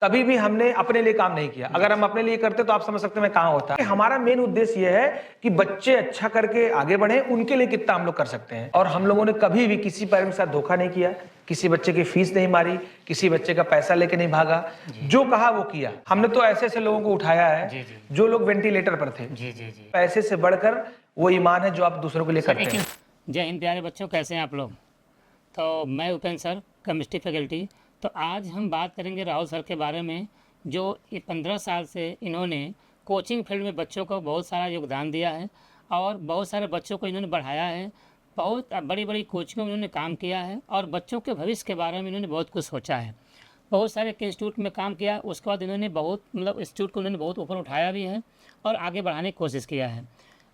कभी भी हमने अपने लिए काम नहीं किया। अगर हम अपने लिए करते तो आप समझ सकते हैं मैं कहाँ होता। हमारा मेन उद्देश्य यह है कि बच्चे अच्छा करके आगे बढ़े, उनके लिए कितना हम लोग कर सकते हैं। और हम लोगों ने कभी भी किसी पेरेंट्स के साथ धोखा नहीं किया, किसी बच्चे की फीस नहीं मारी, किसी बच्चे का पैसा लेके नहीं भागा, जो कहा वो किया। हमने तो ऐसे ऐसे लोगों को उठाया है जो लोग वेंटिलेटर पर थे। पैसे से बढ़कर वो ईमान है जो आप दूसरों के लिए करते हैं। जय हिंद प्यारे बच्चों, कैसे हैं आप लोग। तो मैं उपेंद्र सर, केमिस्ट्री फैकल्टी। तो आज हम बात करेंगे राहुल सर के बारे में, जो ये 15 साल से इन्होंने कोचिंग फील्ड में बच्चों को बहुत सारा योगदान दिया है और बहुत सारे बच्चों को इन्होंने बढ़ाया है। बहुत बड़ी बड़ी कोचिंगों में इन्होंने काम किया है और बच्चों के भविष्य के बारे में इन्होंने बहुत कुछ सोचा है। बहुत सारे इंस्टीट्यूट में काम किया, उसके बाद इन्होंने बहुत इंस्टीट्यूट को इन्होंने बहुत ऊपर उठाया भी है और आगे बढ़ाने की कोशिश किया है।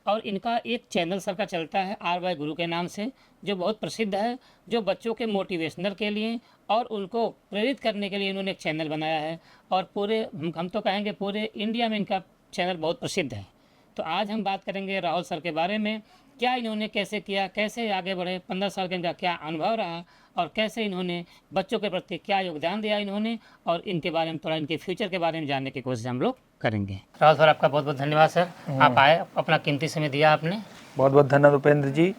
और इनका एक चैनल सर का चलता है RY गुरु के नाम से, जो बहुत प्रसिद्ध है, जो बच्चों के मोटिवेशनल के लिए और उनको प्रेरित करने के लिए इन्होंने एक चैनल बनाया है। और पूरे हम तो कहेंगे पूरे इंडिया में इनका चैनल बहुत प्रसिद्ध है। तो आज हम बात करेंगे राहुल सर के बारे में, क्या इन्होंने कैसे किया, कैसे आगे बढ़े, 15 साल के इनका क्या अनुभव रहा और कैसे इन्होंने बच्चों के प्रति क्या योगदान दिया इन्होंने, और इनके बारे में थोड़ा इनके फ्यूचर के बारे में जानने की कोशिश हम लोग करेंगे। राहुल सर, आपका बहुत बहुत धन्यवाद सर, आप आए, अपना कीमती समय दिया आपने। बहुत बहुत धन्यवाद उपेंद्र जी।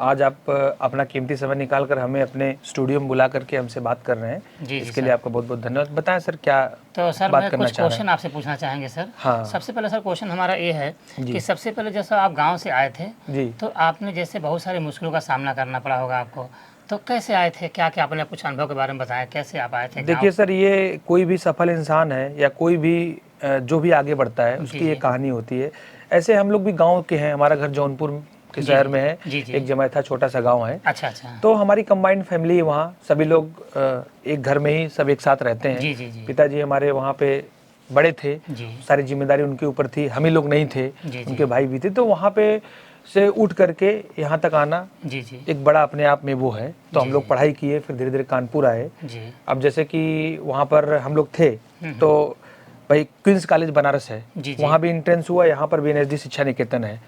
आज आप अपना कीमती समय निकाल कर हमें अपने स्टूडियो में बुला करके हमसे बात कर रहे हैं। इसके लिए आपका बहुत बहुत धन्यवाद। बताएं सर, क्या तो सर बात मैं करना कुछ चाह रहे क्वेश्चन आपसे पूछना चाहेंगे सर। हाँ। सबसे पहले सर क्वेश्चन हमारा ये है कि सबसे पहले जैसा आप गांव से आए थे जी। तो आपने जैसे बहुत सारे मुश्किलों का सामना करना पड़ा होगा आपको, तो कैसे आए थे, क्या क्या आपने कुछ अनुभव के बारे में बताया, कैसे आप आए थे? देखिए सर, ये कोई भी सफल इंसान है या कोई भी जो भी आगे बढ़ता है उसकी ये कहानी होती है। ऐसे हम लोग भी गाँव के हैं, हमारा घर जौनपुर के शहर में है। एक जमैथा छोटा सा गांव है। अच्छा अच्छा। तो हमारी कंबाइंड फैमिली है, वहाँ सभी लोग एक घर में ही सब एक साथ रहते हैं। जी। पिताजी हमारे वहाँ पे बड़े थे, सारी जिम्मेदारी उनके ऊपर थी, हम ही लोग नहीं थे, उनके भाई भी थे। तो वहाँ पे से उठ करके यहाँ तक आना एक बड़ा अपने आप में वो है। तो हम लोग पढ़ाई किए, फिर धीरे धीरे कानपुर आए। अब जैसे कि वहाँ पर हम लोग थे तो भाई क्वींस कॉलेज बनारस है, वहाँ भी एंट्रेंस हुआ, यहाँ पर भी NSD शिक्षा निकेतन है।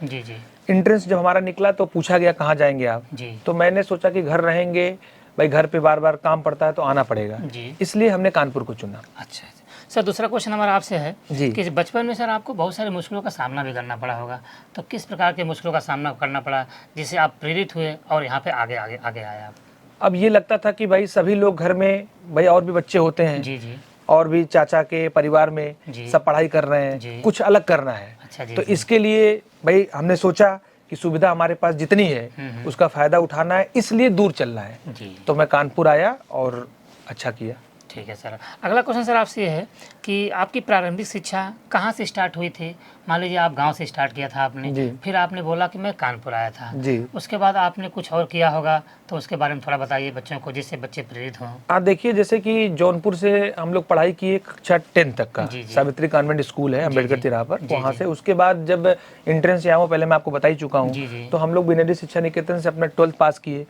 एंट्रेंस जब हमारा निकला तो पूछा गया कहाँ जाएंगे आप, तो मैंने सोचा कि घर रहेंगे, भाई घर पे बार बार काम पड़ता है तो आना पड़ेगा, इसलिए हमने कानपुर को चुना। अच्छा सर, दूसरा क्वेश्चन हमारा आपसे है कि बचपन में सर आपको बहुत सारे मुश्किलों का सामना भी करना पड़ा होगा, तो किस प्रकार के मुश्किलों का सामना करना पड़ा जिससे आप प्रेरित हुए और यहाँ पे आगे आगे आगे आए आप? अब ये लगता था कि भाई सभी लोग घर में, भाई और भी बच्चे होते हैं, और भी चाचा के परिवार में सब पढ़ाई कर रहे हैं, कुछ अलग करना है। अच्छा तो इसके लिए भाई हमने सोचा कि सुविधा हमारे पास जितनी है उसका फायदा उठाना है, इसलिए दूर चलना है। तो मैं कानपुर आया और अच्छा किया। ठीक है सर। अगला क्वेश्चन सर आपसे ये है कि आपकी प्रारंभिक शिक्षा कहाँ से स्टार्ट हुई थी? मान लीजिए आप गांव से स्टार्ट किया था आपने, फिर आपने बोला कि मैं कानपुर आया था, उसके बाद आपने कुछ और किया होगा, तो उसके बारे में थोड़ा बताइए बच्चों को, जिससे बच्चे प्रेरित हों। देखिए, जैसे कि जौनपुर से हम लोग पढ़ाई किए कक्षा 10 तक का, सावित्री कॉन्वेंट स्कूल है अम्बेडकर तिराहा पर, वहाँ से। उसके बाद जब एंट्रेंस आया, पहले मैं आपको बता ही चुका हूँ, तो हम लोग NSD शिक्षा निकेतन से अपना 12th पास किए,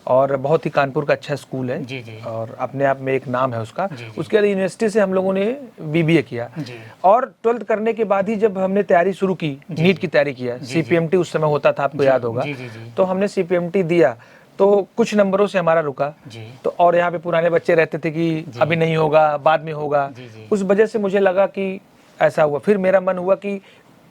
और बहुत ही कानपुर का अच्छा स्कूल है और अपने आप में एक नाम है उसका। उसके बाद यूनिवर्सिटी से हम लोगों ने BBA किया, और 12th करने के बाद ही जब हमने तैयारी शुरू की, नीट की तैयारी किया, CPMT उस समय होता था, आपको याद होगा, तो हमने CPMT दिया, तो कुछ नंबरों से हमारा रुका। तो और यहाँ पे पुराने बच्चे रहते थे कि अभी नहीं होगा, बाद में होगा, उस वजह से मुझे लगा कि ऐसा हुआ। फिर मेरा मन हुआ कि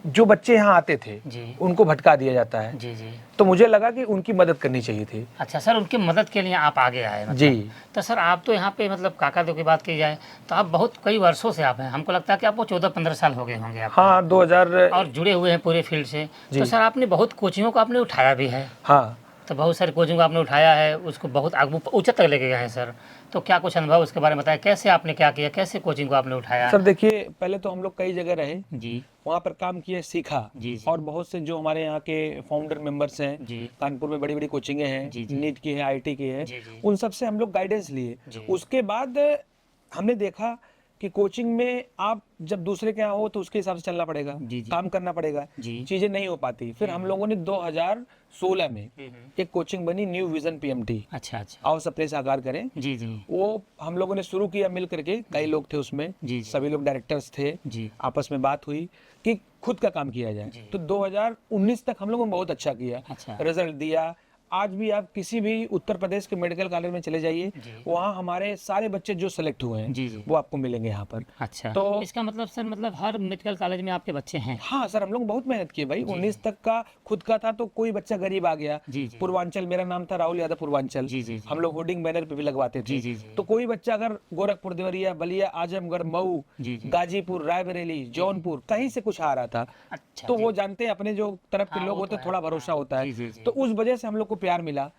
जो बच्चे यहाँ आते थे उनको भटका दिया जाता है, तो मुझे लगा कि उनकी मदद करनी चाहिए थी। अच्छा सर, उनकी मदद के लिए आप आगे आए मतलब। जी। तो सर आप तो यहाँ पे मतलब काका दो की बात की जाए तो आप बहुत कई वर्षों से आप हैं, हमको लगता है कि आपको 14-15 साल हो गए होंगे आप। हाँ, 2000 और जुड़े हुए हैं पूरे फील्ड से। तो सर आपने बहुत कोचिंगों को आपने उठाया भी है। हाँ, तो बहुत सारे कोचिंग को आपने उठाया है, उसको बहुत आगे ऊंचे तक लेके गए हैं सर। तो क्या कुछ अनुभव उसके बारे में बताया, कैसे आपने क्या किया, कैसे कोचिंग को आपने उठाया? सर देखिए, पहले तो हम लोग कई जगह रहे, वहाँ पर काम किया, सीखा, और बहुत से जो हमारे यहाँ के फाउंडर मेंबर्स हैं, कानपुर में बड़ी बड़ी कोचिंगें हैं, नीट की है, IT की है, उन सब से हम लोग गाइडेंस लिए। उसके बाद हमने देखा कि कोचिंग में आप जब दूसरे के यहाँ हो तो उसके हिसाब से चलना पड़ेगा, काम करना पड़ेगा, चीजें नहीं हो पाती। फिर हम लोगों ने 2016 में एक कोचिंग बनी, न्यू विजन PMT। अच्छा। आओ सबसे साकार करें। वो हम लोगों ने शुरू किया मिल करके, कई लोग थे उसमें, सभी लोग डायरेक्टर्स थे, आपस में बात हुई कि खुद का काम किया जाए। तो 2019 तक हम लोगों ने बहुत अच्छा किया, रिजल्ट दिया, आज भी आप किसी भी उत्तर प्रदेश के मेडिकल कॉलेज में चले जाइए, वहाँ हमारे सारे बच्चे जो सेलेक्ट हुए हैं वो आपको मिलेंगे यहाँ पर। अच्छा, तो इसका मतलब सर, मतलब हर मेडिकल कॉलेज में आपके बच्चे हैं? हाँ सर, हम लोग बहुत मेहनत किए भाई। 19 तक का खुद का था, तो कोई बच्चा गरीब आ गया, पूर्वांचल, मेरा नाम था राहुल यादव पूर्वांचल, हम लोग होर्डिंग बैनर पे भी लगवाते थे। तो कोई बच्चा अगर गोरखपुर, देवरिया, बलिया, आजमगढ़, मऊ, गाजीपुर, रायबरेली, जौनपुर कहीं से कुछ आ रहा था, तो वो जानते हैं अपने जो तरफ के लोग होते हैं, थोड़ा भरोसा होता है, तो उस वजह से हम लोग को प्यार मिला।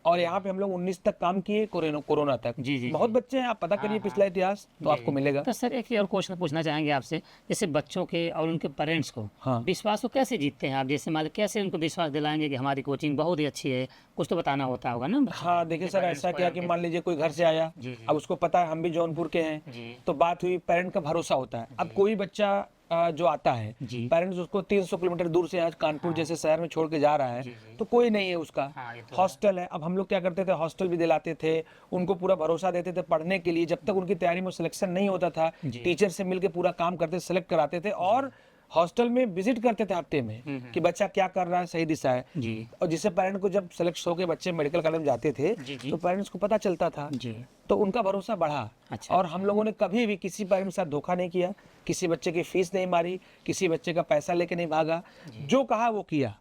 और यहाँ पे हम लोग 19 तक काम किए, कोरोना तक। बहुत बच्चे हैं, आप पता करिए पिछला इतिहास, तो आपको मिलेगा। तो सर एक और क्वेश्चन पूछना चाहेंगे आपसे, जैसे बच्चों के और उनके पेरेंट्स को विश्वास को कैसे जीतते हैं आप? जैसे मान कैसे उनको विश्वास दिलाएंगे कि हमारी कोचिंग बहुत ही अच्छी है? कुछ तो बताना होता होगा ना। हाँ देखिए सर, ऐसा क्या कि मान लीजिए कोई घर से आया, अब उसको पता है हम भी जौनपुर के हैं, तो बात हुई, पेरेंट का भरोसा होता है। अब कोई बच्चा जो आता है, पेरेंट्स उसको 300 किलोमीटर दूर से आज कानपुर जैसे शहर में छोड़ के जा रहा है, तो कोई नहीं है उसका, हॉस्टल है। अब हम लोग क्या करते थे, हॉस्टल भी दिलाते थे, उनको पूरा भरोसा देते थे पढ़ने के लिए। जब तक उनकी तैयारी में सिलेक्शन नहीं होता था, टीचर से मिलकर पूरा काम करते, सेलेक्ट कराते थे, और हॉस्टल में विजिट करते थे हफ्ते में कि बच्चा क्या कर रहा है, सही दिशा है। और जिससे पेरेंट को, जब सेलेक्ट होकर बच्चे मेडिकल कॉलेज में जाते थे, तो पेरेंट्स को पता चलता था, तो उनका भरोसा बढ़ा। और हम लोगों ने कभी भी किसी पेरेंट के साथ धोखा नहीं किया, किसी बच्चे की फीस नहीं मारी, किसी बच्चे का पैसा लेके नहीं भागा, जो कहा वो किया।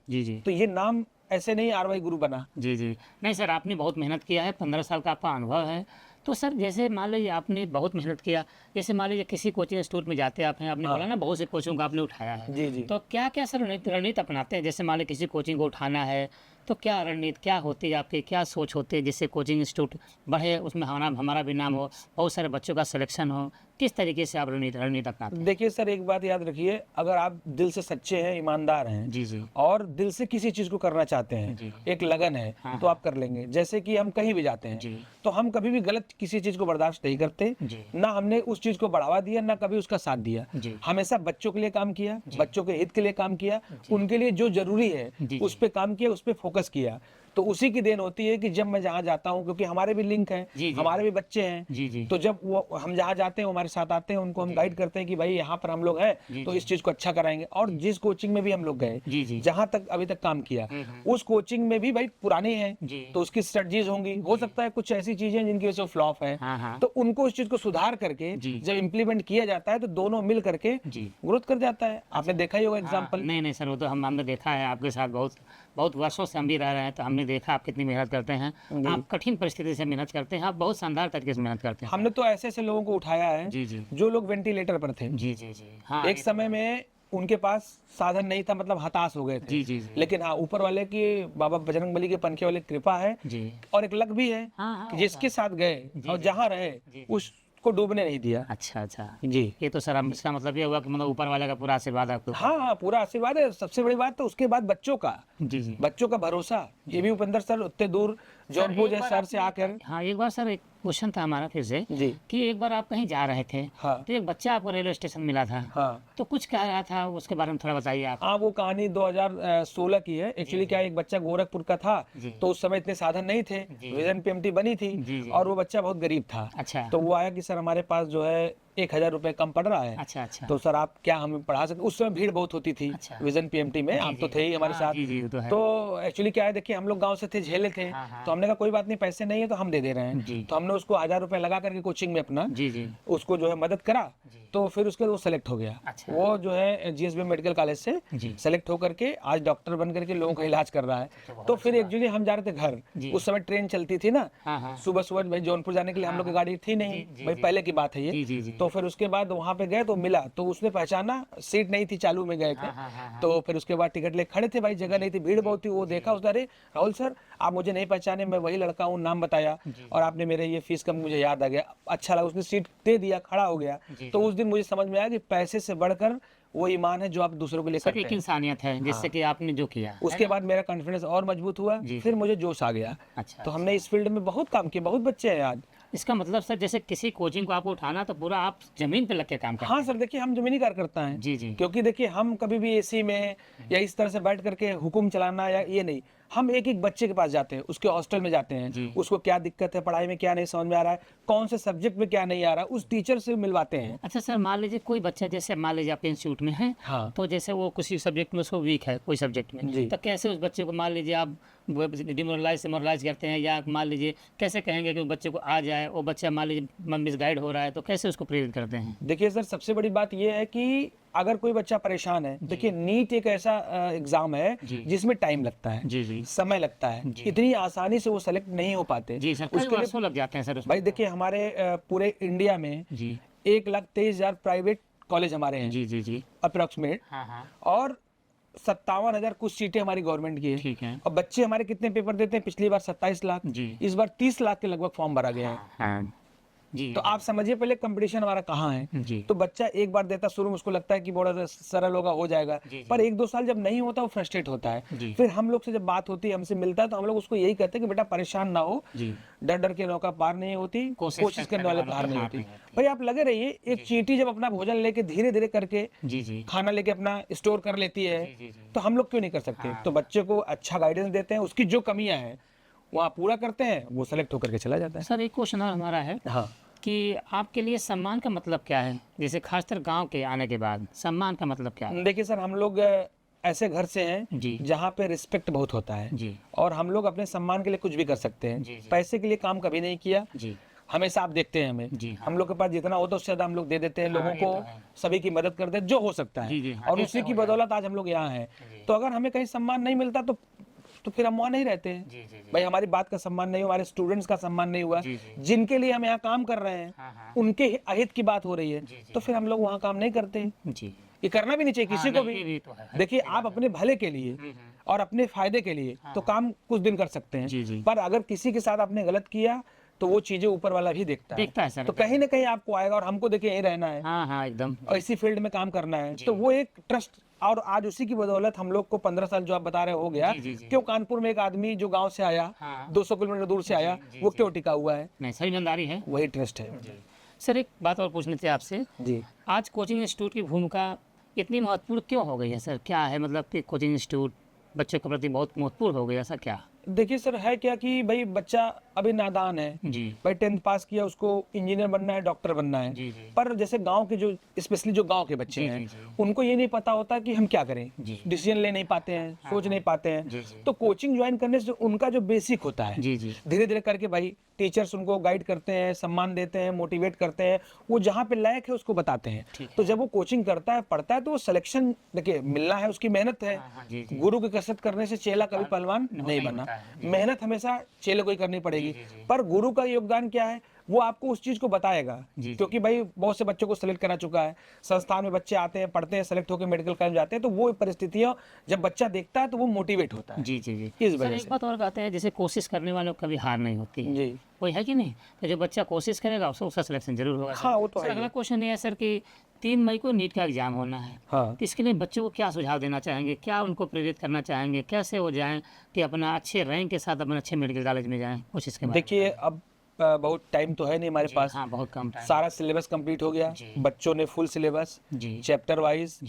तो ये नाम ऐसे नहीं RY गुरु बना। नहीं सर, आपने बहुत मेहनत किया है, 15 साल का आपका अनुभव है। तो सर जैसे मान लीजिए आपने बहुत मेहनत किया, जैसे मान लीजिए किसी कोचिंग इंस्टीट्यूट में जाते हैं, आपने बोला ना बहुत से कोचिंग को आपने उठाया है, तो क्या क्या सर रणनीति अपनाते हैं? जैसे मान लीजिए किसी कोचिंग को उठाना है, तो क्या रणनीति क्या होती है आपकी, क्या सोच होती है जिससे कोचिंग इंस्टीट्यूट बढ़े, उसमें हमारा भी नाम हो, बहुत सारे बच्चों का सिलेक्शन हो? किस तरीके से आप रणनीति अपनाते हैं? देखिए सर, एक बात याद रखिए, अगर आप दिल से सच्चे हैं, ईमानदार हैं, और दिल से किसी चीज को करना चाहते हैं, एक लगन है, तो आप कर लेंगे। जैसे कि हम कहीं भी जाते हैं, तो हम कभी भी गलत किसी चीज को बर्दाश्त नहीं करते, ना हमने उस चीज को बढ़ावा दिया, ना कभी उसका साथ दिया। हमेशा बच्चों के लिए काम किया, बच्चों के हित के लिए काम किया, उनके लिए जो जरूरी है उस पर काम किया, उस पर फोकस किया। तो उसी की देन होती है कि जब मैं जहाँ जाता हूँ, क्योंकि हमारे भी लिंक हैं, हमारे भी बच्चे हैं, तो जब वो हम जहाँ जाते हैं, हमारे साथ आते हैं, उनको हम गाइड करते हैं कि भाई यहाँ पर हम लोग हैं, तो इस चीज को अच्छा कराएंगे। और जिस कोचिंग में भी हम लोग गए, जहाँ तक अभी तक काम किया, उस कोचिंग में भी भाई पुराने हैं, तो उसकी स्ट्रेटजीज होंगी, हो सकता है कुछ ऐसी चीजें जिनकी वजह से फ्लॉप है, तो उनको उस चीज को सुधार करके जब इम्प्लीमेंट किया जाता है, तो दोनों मिल करके ग्रोथ कर जाता है। आपने देखा ही होगा एग्जाम्पल। नहीं सर, वो तो हमने देखा है, आपके साथ बहुत वर्षों से हम भी रह रहे हैं, तो हमने देखा आप कितनी मेहनत करते हैं, आप कठिन परिस्थिति से मेहनत करते हैं, आप बहुत शानदार तरीके से मेहनत करते हैं। हमने तो ऐसे ऐसे लोगों को उठाया है जो लोग वेंटिलेटर पर थे। हाँ, एक समय में उनके पास साधन नहीं था, मतलब हताश हो गए थे। लेकिन हाँ, ऊपर वाले की, बाबा बजरंगबली के पंखे वाले कृपा है, और एक लक भी है कि जिसके साथ गए और जहाँ रहे उसको डूबने नहीं दिया। अच्छा जी, ये तो सर इसका मतलब ये हुआ कि मतलब ऊपर वाले का पूरा आशीर्वाद आपको। हाँ, पूरा आशीर्वाद है। सबसे बड़ी बात तो उसके बाद बच्चों का, बच्चों का भरोसा। ये भी उपेंद्र सर उतने दूर जौनपुर जैसे शहर से आकर। हाँ, एक बार सर एक क्वेश्चन था हमारा फिर से कि एक बार आप कहीं जा रहे थे, तो एक बच्चा आपको रेलवे स्टेशन मिला था, तो कुछ कह रहा था, उसके बारे में थोड़ा बताइए आप। हाँ, वो कहानी 2016 की है। एक्चुअली क्या, एक बच्चा गोरखपुर का था, तो उस समय इतने साधन नहीं थे, विजन PMT बनी थी, और वो बच्चा बहुत गरीब था। अच्छा। तो वो आया कि सर हमारे पास जो है 1000 रुपए कम पड़ रहा है। अच्छा। तो सर आप क्या हमें पढ़ा सकते? उस समय भीड़ बहुत होती थी विजन PMT में, आप तो थे ही हमारे साथ। तो एक्चुअली क्या है, देखिए हम लोग गांव से थे, झेले थे, तो हमने कहा कोई बात नहीं, पैसे नहीं है तो हम दे दे रहे हैं। तो हमने उसको 1000 रुपए लगा करके कोचिंग में अपना उसको जो है मदद करा, तो फिर उसके बाद वो सेलेक्ट हो गया। वो जो है GSB मेडिकल कॉलेज से सेलेक्ट होकर के आज डॉक्टर बन करके लोगों का इलाज कर रहा है। तो फिर एक्चुअली हम जा रहे थे घर, उस समय ट्रेन चलती थी ना, सुबह भाई जौनपुर जाने के लिए हम लोग की गाड़ी थी नहीं भाई, पहले की बात है ये। तो फिर उसके बाद वहाँ पे गए तो मिला, तो उसने पहचाना, सीट नहीं थी, चालू में गए थे। तो फिर उसके बाद टिकट ले खड़े थे भाई, जगह नहीं थी, भीड़ बहुत थी। वो देखा उसने, अरे राहुल सर आप मुझे नहीं पहचाने, मैं वही लड़का हूँ, नाम बताया, और आपने मेरे ये फीस कम, मुझे याद आ गया, अच्छा लगा, उसने सीट दे दिया, खड़ा हो गया। तो उस दिन मुझे समझ में आया कि पैसे से बढ़कर वो ईमान है जो आप दूसरों के लिए करते हैं। एक इंसानियत है जिससे कि आपने जो किया। उसके बाद मेरा कॉन्फिडेंस और मजबूत हुआ, फिर मुझे जोश आ गया। तो हमने इस फील्ड में बहुत काम किया, बहुत बच्चे हैं आज। इसका मतलब सर जैसे किसी कोचिंग को आपको उठाना तो पूरा आप जमीन पे लग के काम करते हैं। हाँ सर, देखिए हम जमीनी कार्यकर्ता हैं। क्योंकि देखिए हम कभी भी AC में या इस तरह से बैठ करके हुकुम चलाना या ये नहीं, हम एक एक बच्चे के पास जाते हैं, उसके हॉस्टल में जाते हैं, उसको क्या दिक्कत है, पढ़ाई में क्या नहीं समझ में आ रहा है, कौन से सब्जेक्ट में क्या नहीं आ रहा है, उस टीचर से मिलवाते हैं। अच्छा सर, मान लीजिए कोई बच्चा जैसे मान लीजिए आपके इंस्टीट्यूट में है, हाँ। तो जैसे वो किसी सब्जेक्ट में उसको वीक है, कोई सब्जेक्ट में, जी। तो कैसे उस बच्चे को मान लीजिए आप डिमोरलाइज करते हैं, या मान लीजिए कैसे कहेंगे कि उस बच्चे को आ जाए, वो बच्चा मान लीजिए मिसगाइड हो रहा है, तो कैसे उसको प्रेरित करते हैं? देखिए सर, सबसे बड़ी बात यह है कि अगर कोई बच्चा परेशान है, देखिए नीट एक ऐसा एग्जाम है जिसमें टाइम लगता है, जी समय लगता है, इतनी आसानी से वो सेलेक्ट नहीं हो पाते। जी सर, कई वर्षों लग जाते हैं सर उसमें। भाई देखिए, हमारे पूरे इंडिया में जी 1,23,000 प्राइवेट कॉलेज हमारे हैं, जी अप्रोक्सीमेट, हाँ और 57,000 कुछ सीटें हमारी गवर्नमेंट की है। ठीक है। और बच्चे हमारे कितने पेपर देते हैं? पिछली बार 27 लाख, जी। इस बार 30 लाख के लगभग फॉर्म भरा गया है। हाँ जी। तो आप समझिए पहले कंपटीशन हमारा कहाँ है। जी। तो बच्चा एक बार देता, शुरू में उसको लगता है कि बड़ा सरल होगा, हो जाएगा, पर 1-2 साल जब नहीं होता वो फ्रस्ट्रेट होता है। फिर हम लोग से जब बात होती है, हमसे मिलता है, तो हम लोग उसको यही कहते हैं कि बेटा परेशान ना हो, डर डर के नौका पार नहीं होती, कोशिश करने वाले पार नहीं होती। भाई आप लगे रहिए, एक चींटी जब अपना भोजन लेके धीरे धीरे करके खाना लेके अपना स्टोर कर लेती है, तो हम लोग क्यों नहीं कर सकते? तो बच्चे को अच्छा गाइडेंस देते हैं, उसकी जो कमियां हैं वहाँ पूरा करते हैं, वो सेलेक्ट होकर के चला जाता है। सर एक क्वेश्चन और हमारा है, हाँ, कि आपके लिए सम्मान का मतलब क्या है? जैसे खासकर गांव के आने के बाद सम्मान का मतलब क्या है? देखिए सर, हम लोग ऐसे घर से हैं जी। जहाँ पे रिस्पेक्ट बहुत होता है जी। और हम लोग अपने सम्मान के लिए कुछ भी कर सकते हैं। जी। पैसे के लिए काम कभी नहीं किया। जी। हमेशा आप देखते हैं हमें, जी। हम लोग के पास जितना होता है उससे ज्यादा हम लोग दे देते हैं लोगों को, सभी की मदद करते हैं जो हो सकता जी, जी, है, हाँ, और जैसे उसी की हो जाए। बदौलत आज हम लोग यहाँ हैं। तो अगर हमें कहीं सम्मान नहीं मिलता तो फिर हम वहाँ नहीं रहते हैं। जी। भाई हमारी बात का सम्मान नहीं हुआ, हमारे स्टूडेंट्स का सम्मान नहीं हुआ, जी। जिनके लिए हम यहाँ काम कर रहे हैं उनके अहित की बात हो रही है, तो फिर हम लोग वहाँ काम नहीं करते हैं। जी। ये करना भी नहीं चाहिए किसी को भी। तो है। देखिए, आप अपने भले के लिए और अपने फायदे के लिए तो काम कुछ दिन कर सकते हैं, पर अगर किसी के साथ आपने गलत किया तो वो चीजें ऊपर वाला भी देखता है सर। तो कहीं ना कहीं आपको आएगा, और हमको देखिए यहीं रहना है। हाँ एकदम, और इसी फील्ड में काम करना है, तो वो एक ट्रस्ट, और आज उसी की बदौलत हम लोग को 15 साल जो आप बता रहे हो गया। क्यों कानपुर में एक आदमी जो गांव से आया, 200 किलोमीटर दूर से आया, वो क्यों टिका हुआ है? नहीं, सही ईमानदारी है, वही ट्रस्ट है। सर एक बात और पूछनी थी आपसे जी। आज कोचिंग इंस्टीट्यूट की भूमिका इतनी महत्वपूर्ण क्यों हो गई है सर? क्या है मतलब कि कोचिंग इंस्टीट्यूट बच्चों के प्रति बहुत महत्वपूर्ण हो गई, ऐसा क्या? देखिए सर, है क्या कि भाई बच्चा अभी नादान है, जी। भाई 10th पास किया, उसको इंजीनियर बनना है, डॉक्टर बनना है। जी। पर जैसे गांव के जो स्पेशली जो गांव के बच्चे हैं, उनको ये नहीं पता होता कि हम क्या करें, डिसीजन ले नहीं पाते हैं, सोच नहीं पाते हैं। तो कोचिंग ज्वाइन करने से उनका जो बेसिक होता है, धीरे धीरे करके भाई टीचर्स उनको गाइड करते हैं, सम्मान देते हैं, मोटिवेट करते हैं, वो जहाँ पे लायक है उसको बताते हैं। तो जब वो कोचिंग करता है, पढ़ता है, तो वो सिलेक्शन देखिए मिलना है, उसकी मेहनत है। गुरु की कसरत करने से चेला कभी पहलवान नहीं बना। मेहनत हमेशा चेले को ही करनी पड़ेगी, पर गुरु का योगदान क्या है वो आपको उस चीज को बताएगा। क्योंकि भाई बहुत से बच्चों को सेलेक्ट करा चुका है, संस्थान में बच्चे आते हैं, पढ़ते हैं, सेलेक्ट होकर मेडिकल कॉलेज जाते हैं, तो वो परिस्थितियां जब बच्चा देखता है तो वो मोटिवेट होता है। जी। इस वजह से एक बात और कहते हैं, जैसे कोशिश करने वालों को कभी हार नहीं होती है। जी। वही है कि नहीं? तो जो बच्चा कोशिश करेगा उसका सिलेक्शन जरूर होगा। हाँ, वो तो है। अगला क्वेश्चन ये है सर कि 3 मई को नीट का एग्जाम होना है। हाँ। तो इसके लिए बच्चों को क्या सुझाव देना चाहेंगे, क्या उनको प्रेरित करना चाहेंगे, कैसे हो जाएं कि अपना अच्छे रैंक के साथ अपना अच्छे मेडिकल कॉलेज में जाएं? कुछ इसके बारे में। देखिए, अब बहुत टाइम तो है नहीं हमारे पास। हाँ, बहुत कम टाइम। सारा सिलेबस कंप्लीट हो गया, बच्चों ने फुल सिलेबस, चैप्टर वाइज,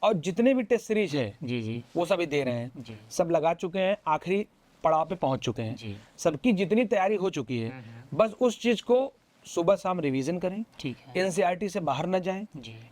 और जितने भी टेस्ट सीरीज है वो सभी दे रहे हैं, सब लगा चुके हैं, आखिरी पड़ाव पे पहुंच चुके हैं, सबकी जितनी तैयारी हो चुकी है। बस उस चीज को सुबह शाम रिवीजन करें, ठीक है। एनसीईआरटी से बाहर न जाएं,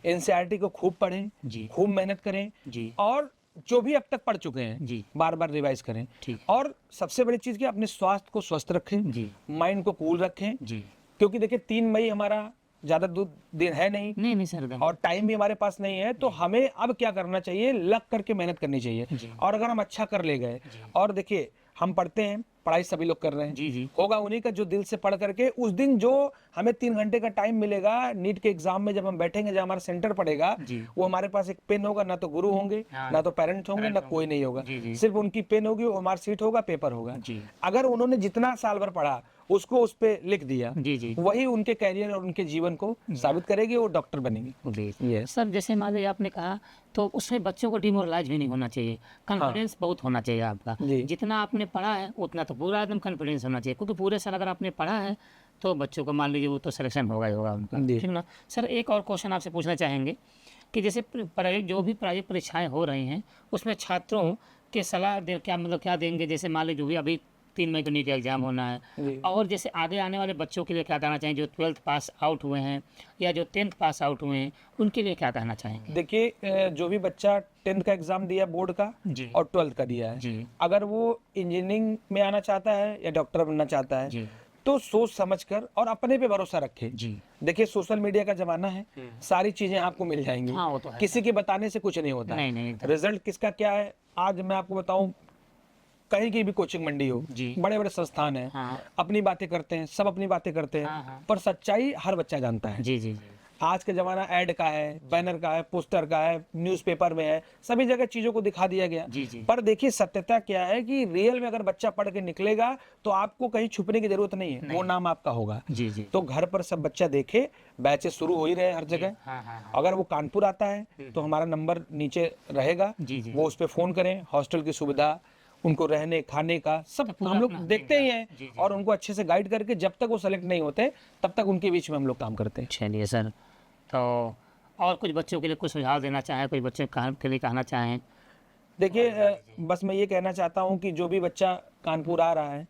एनसीईआरटी को खूब पढ़ें, खूब मेहनत करें, और जो भी अब तक पढ़ चुके हैं बार बार रिवाइज करें। और सबसे बड़ी चीज क्या, अपने स्वास्थ्य को स्वस्थ रखें, माइंड को कूल रखें, क्योंकि देखिए 3 मई हमारा ज्यादा दिन है नहीं सर, और टाइम भी हमारे पास नहीं है। तो हमें अब क्या करना चाहिए, लग करके मेहनत करनी चाहिए। और अगर हम अच्छा कर ले गए, और देखिए हम पढ़ते हैं, पढ़ाई सभी लोग कर रहे हैं, होगा उन्हीं का जो दिल से पढ़ करके उस दिन जो हमें 3 घंटे का टाइम मिलेगा नीट के एग्जाम में, जब हम बैठेंगे, जब हमारा सेंटर पड़ेगा, वो हमारे पास एक पेन होगा, ना तो गुरु होंगे, ना तो पेरेंट्स होंगे, ना कोई नहीं होगा, सिर्फ उनकी पेन होगी, वो हमारा सीट होगा, पेपर होगा। अगर उन्होंने जितना साल भर पढ़ा उसको उस पे लिख दिया, वही उनके कैरियर और उनके जीवन को साबित करेगी, वो डॉक्टर बनेंगे। सर जैसे मान लीजिए आपने कहा, तो उसमें बच्चों को डिमोरलाइज भी नहीं होना चाहिए, कॉन्फिडेंस बहुत होना चाहिए आपका। जितना आपने पढ़ा है उतना तो पूरा एकदम कॉन्फिडेंस होना चाहिए, क्योंकि पूरे साल अगर आपने पढ़ा है तो बच्चों को मान लीजिए वो तो सिलेक्शन होगा ही होगा उनका, ठीक ना? सर एक और क्वेश्चन आपसे पूछना चाहेंगे कि जैसे जो भी प्राइवेट परीक्षाएं हो रही हैं उसमें छात्रों के सलाह दे, क्या मतलब क्या देंगे? जैसे मान लीजिए जो भी अभी 3 मई को नीट का एग्ज़ाम होना है, और जैसे आगे आने वाले बच्चों के लिए क्या कहना चाहेंगे, जो 12th पास आउट हुए हैं या जो 10th पास आउट हुए हैं, उनके लिए क्या कहना चाहेंगे? देखिए, जो भी बच्चा 10th का एग्जाम दिया बोर्ड का जी और 12th का दिया है, जी अगर वो इंजीनियरिंग में आना चाहता है या डॉक्टर बनना चाहता है, जी तो सोच समझकर और अपने पे भरोसा रखे। जी। देखिए, सोशल मीडिया का जमाना है, सारी चीजें आपको मिल जाएंगी। हाँ, वो तो है। किसी के बताने से कुछ नहीं होता। नहीं नहीं एकदम। रिजल्ट किसका क्या है, आज मैं आपको बताऊं, कहीं की भी कोचिंग मंडी हो, जी। बड़े बड़े संस्थान हैं, हाँ अपनी बातें करते हैं, सब अपनी बातें करते हैं, हाँ हाँ। पर सच्चाई हर बच्चा जानता है। जी जी जी आज का जमाना ऐड का है, बैनर का है, पोस्टर का है, न्यूज़पेपर में है, सभी जगह चीजों को दिखा दिया गया। जी जी। पर देखिए, सत्यता क्या है कि रियल में अगर बच्चा पढ़ के निकलेगा तो आपको कहीं छुपने की जरूरत नहीं है, वो नाम आपका होगा। जी जी। तो घर पर सब बच्चा देखे, बैचेस शुरू हो ही रहे हर जगह। हाँ हाँ हाँ। अगर वो कानपुर आता है तो हमारा नंबर नीचे रहेगा, जी जी। वो उस पर फोन करें, हॉस्टल की सुविधा, उनको रहने खाने का सब पूरा हम लोग अपना देखते ही हैं। जी, जी। और उनको अच्छे से गाइड करके जब तक वो सेलेक्ट नहीं होते तब तक उनके बीच में हम लोग काम करते हैं। चलिए सर, तो और कुछ बच्चों के लिए कुछ सुझाव देना चाहें, कोई बच्चे के लिए कहना चाहें? देखिए, बस मैं ये कहना चाहता हूँ कि जो भी बच्चा कानपुर आ रहा है,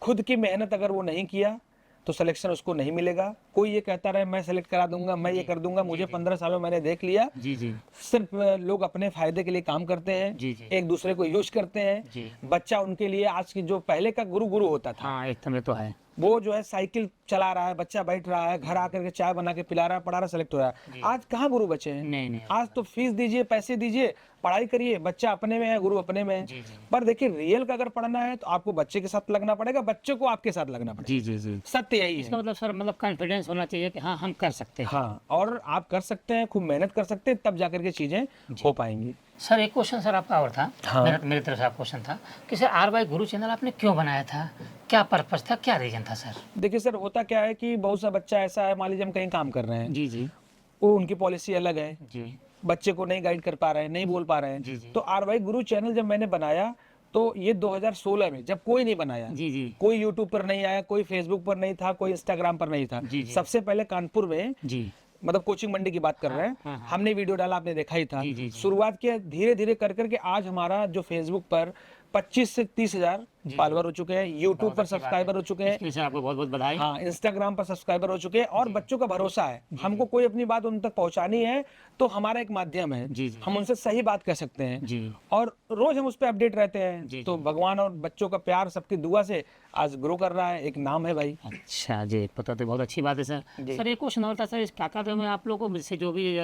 खुद की मेहनत अगर वो नहीं किया तो सिलेक्शन उसको नहीं मिलेगा। कोई ये कहता रहे मैं सेलेक्ट करा दूंगा, मैं ये कर दूंगा, मुझे 15 सालों मैंने देख लिया। जी जी सिर्फ लोग अपने फायदे के लिए काम करते हैं, जी जी एक दूसरे को यूज करते हैं। जी। बच्चा उनके लिए आज की जो पहले का गुरु गुरु होता था, हाँ, एकदम ये तो है। वो जो है साइकिल चला रहा है, बच्चा बैठ रहा है, घर आकर के चाय बना के पिला रहा है, पढ़ा रहा, सेलेक्ट हो रहा है। आज कहाँ गुरु बचे हैं? नहीं नहीं। आज तो फीस दीजिए, पैसे दीजिए, पढ़ाई करिए, बच्चा अपने में है, गुरु अपने में है। जी जी पर देखिए, रियल का अगर पढ़ना है तो आपको बच्चे के साथ लगना पड़ेगा, बच्चे को आपके साथ लगना पड़ेगा। जी जी जी। सत्य यही है। इसका मतलब सर, मतलब कॉन्फिडेंस होना चाहिए कि हाँ हम कर सकते हैं। हाँ, और आप कर सकते हैं, खूब मेहनत कर सकते हैं, तब जाकर के चीजें हो पाएंगी। सर एक क्वेश्चन सर आपका और था। हाँ। मेरी तरफ से आप क्वेश्चन था कि सर RY गुरु चैनल आपने क्यों बनाया था, क्या पर्पस था, क्या रीजन था सर? देखिए सर, होता क्या है कि बहुत सा बच्चा ऐसा है, मान लीजिए हम कहीं काम कर रहे हैं, जी जी वो उनकी पॉलिसी अलग है, जी बच्चे को नहीं गाइड कर पा रहे हैं, नहीं बोल पा रहे जी, हैं। जी। तो RY गुरु चैनल जब मैंने बनाया तो ये 2016 में, जब कोई नहीं बनाया, जी जी कोई यूट्यूब पर नहीं आया, कोई फेसबुक पर नहीं था, कोई इंस्टाग्राम पर नहीं था। जी, जी। सबसे पहले कानपुर में, जी मतलब कोचिंग मंडी की बात कर रहे हैं, हाँ, हाँ। हमने वीडियो डाला, आपने देखा ही था। जी, जी, जी। शुरुआत किया, धीरे धीरे कर करके आज हमारा जो फेसबुक पर 25 से 30 हजार फॉलोअर हो चुके हैं, यूट्यूब पर सब्सक्राइबर हो चुके हैं, इसके लिए सर आपको बहुत बहुत बधाई। हाँ, इंस्टाग्राम पर सब्सक्राइबर हो चुके हैं, और बच्चों का भरोसा है। हमको कोई अपनी बात उन तक पहुंचानी है तो हमारा एक माध्यम है, जी, जी। हम उनसे सही बात कह सकते हैं, जी और रोज हम उस पर अपडेट रहते हैं। जी, तो भगवान और बच्चों का प्यार, सबकी दुआ से आज ग्रो कर रहा है, एक नाम है भाई। अच्छा जी, पता तो बहुत अच्छी बात है सर। जी। सर एक क्वेश्चन और था सर, इस काका में आप लोगों को से जो भी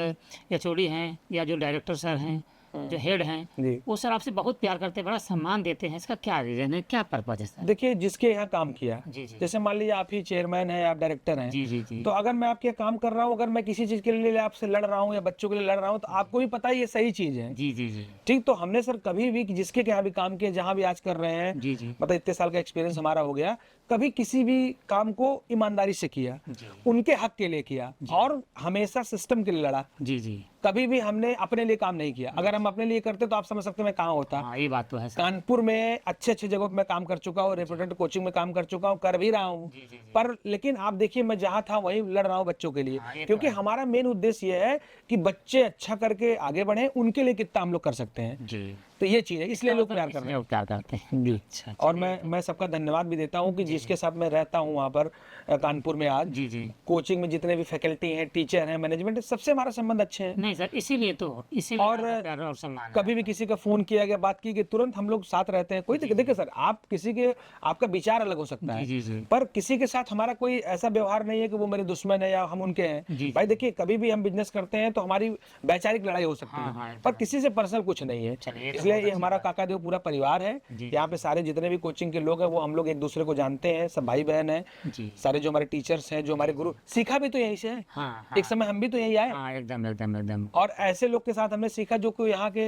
HOD हैं या जो डायरेक्टर सर हैं, जो हेड हैं, जी। वो सर आपसे बहुत प्यार करते हैं, बड़ा सम्मान देते हैं, इसका क्या रीजन है, क्या पर्पज है सर? देखिए, जिसके यहाँ काम किया, जी जी जैसे मान लीजिए आप ही चेयरमैन हैं, आप डायरेक्टर हैं, जी जी जी तो अगर मैं आपके यहाँ काम कर रहा हूँ, अगर मैं किसी चीज के लिए आपसे लड़ रहा हूँ या बच्चों के लिए लड़ रहा हूँ, तो आपको भी पता है ये सही चीज है। जी जी जी ठीक, तो हमने सर कभी भी जिसके यहाँ भी काम किया, जहाँ भी आज कर रहे हैं, जी जी मतलब इतने साल का एक्सपीरियंस हमारा हो गया, कभी किसी भी काम को ईमानदारी से किया, जी उनके हक के लिए किया, और हमेशा सिस्टम के लिए लड़ा। जी जी। कभी भी हमने अपने लिए काम नहीं किया। अगर हम अपने लिए करते तो आप समझ सकते हैं मैं कहाँ होता। हाँ, ये बात तो है सर। कानपुर में अच्छे अच्छे जगहों पे मैं काम कर चुका हूँ, रेपुटेड कोचिंग में काम कर चुका हूँ, कर भी रहा हूँ। जी, जी, जी। पर लेकिन आप देखिए, मैं जहाँ था वहीं लड़ रहा हूँ बच्चों के लिए, हाँ, ये तो क्योंकि है। हमारा मेन उद्देश्य ये है कि बच्चे अच्छा करके आगे बढ़े, उनके लिए कितना हम लोग कर सकते हैं। जी, तो ये चीज है, इसलिए लोग प्यार कर रहे हैं। इसलिए प्यार करते हैं जी। अच्छा और मैं सबका धन्यवाद भी देता हूँ कि जिसके साथ मैं रहता हूँ वहाँ पर कानपुर में, आज जी जी। कोचिंग में जितने भी फैकल्टी हैं, टीचर हैं, मैनेजमेंट है, सबसे हमारा संबंध अच्छे हैं। नहीं सर, इसीलिए और आपका प्यार और सम्मान है। कभी भी किसी का फोन किया गया, बात की कि तुरंत हम लोग साथ रहते हैं। कोई देखिए सर, आप किसी के, आपका विचार अलग हो सकता है, जी जी पर किसी के साथ हमारा कोई ऐसा व्यवहार नहीं है कि वो मेरे दुश्मन है या हम उनके हैं। जी। भाई देखिए, कभी भी हम बिजनेस करते हैं तो हमारी वैचारिक लड़ाई हो सकती हाँ, है, हाँ, पर किसी से पर्सनल कुछ नहीं है। चलिए, ये तो इसलिए बहुत ये अच्छी हमारा काका देव पूरा परिवार है। जी। यहाँ पे सारे जितने भी कोचिंग के लोग हैं वो हम लोग एक दूसरे को जानते हैं, सब भाई बहन हैं। जी। सारे जो हमारे टीचर्स हैं, जो हमारे गुरु, सीखा भी तो यहीं से है। हाँ हाँ एक समय हम भी तो यहीं आए, हाँ, एकदम एकदम एकदम। और ऐसे लोग के साथ हमने सीखा जो कोई यहाँ के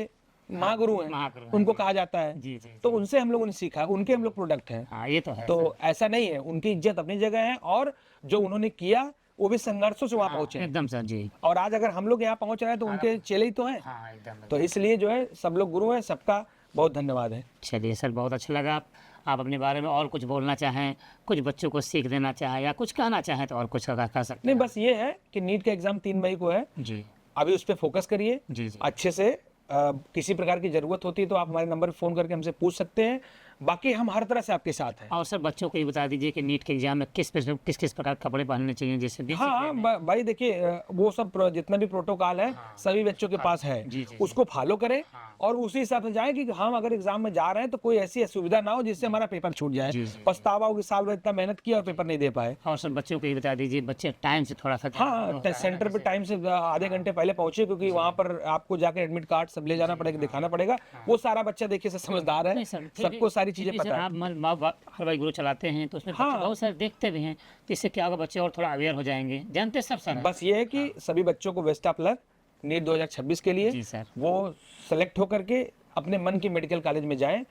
महागुरु हैं, महागुरु हैं, उनको जी। कहा जाता है। जी जी तो उनसे हम लोगों ने सीखा, उनके हम लोग प्रोडक्ट हैं। हाँ, ये तो है सर। तो ऐसा नहीं है, उनकी इज्जत अपनी जगह है, और जो उन्होंने किया वो भी संघर्षों से वहां पहुंचे हैं। एकदम सर जी। और आज अगर हम लोग यहाँ पहुंच रहे हैं तो उनके चेले ही तो हैं। हाँ, एकदम। तो इसलिए जो है सब लोग गुरु हैं, सबका बहुत धन्यवाद है। चलिए सर, बहुत अच्छा लगा। आप अपने बारे में और कुछ बोलना चाहें, कुछ बच्चों को सीख देना चाहें या कुछ कहना चाहें तो और कुछ कह सकते नहीं, हैं। बस ये है कि नीट का एग्जाम 3 मई को है, जी अभी उस पर फोकस करिए, जी जी अच्छे से किसी प्रकार की जरूरत होती है तो आप हमारे नंबर पर फोन करके हमसे पूछ सकते हैं। बाकी हम हर तरह से आपके साथ हैं। और सर बच्चों को ये बता दीजिए कि नीट के एग्जाम में किस किस प्रकार कपड़े पहनने चाहिए, जैसे हाँ भाई देखिए, वो सब जितना भी प्रोटोकॉल है सभी बच्चों के पास है, उसको फॉलो करें और उसी हिसाब से जाए कि हम अगर एग्जाम में जा रहे हैं तो कोई ऐसी असुविधा ना हो जिससे हमारा पेपर छूट जाए, पछतावा हो कि साल भर इतना मेहनत किया और पेपर नहीं दे पाए। और सर बच्चों को ये बता दीजिए बच्चे टाइम से थोड़ा सा हाँ, सेंटर पे टाइम से आधे घंटे पहले पहुंचे, क्योंकि वहाँ पर आपको जाकर एडमिट कार्ड सब ले जाना पड़ेगा, दिखाना पड़ेगा। वो सारा बच्चा देखिए से समझदार है, सबको सारी चीजें पता है। आप हर भाई गुरु चलाते हैं तो उसमें बच्चे बहुत सारे देखते भी हैं, तो इससे क्या होगा, बच्चे और थोड़ा अवेयर हो जाएंगे, जानते सब सर। बस ये है कि सभी बच्चों को बेस्ट ऑफ लक नीट 2026 के लिए। जी सर। वो सेलेक्ट होकर के अपने मन की मेडिकल कॉलेज में जाएं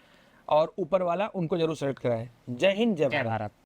और ऊपर वाला उनको जरूर सेलेक्ट कराए। जय हिंद, जय भारत।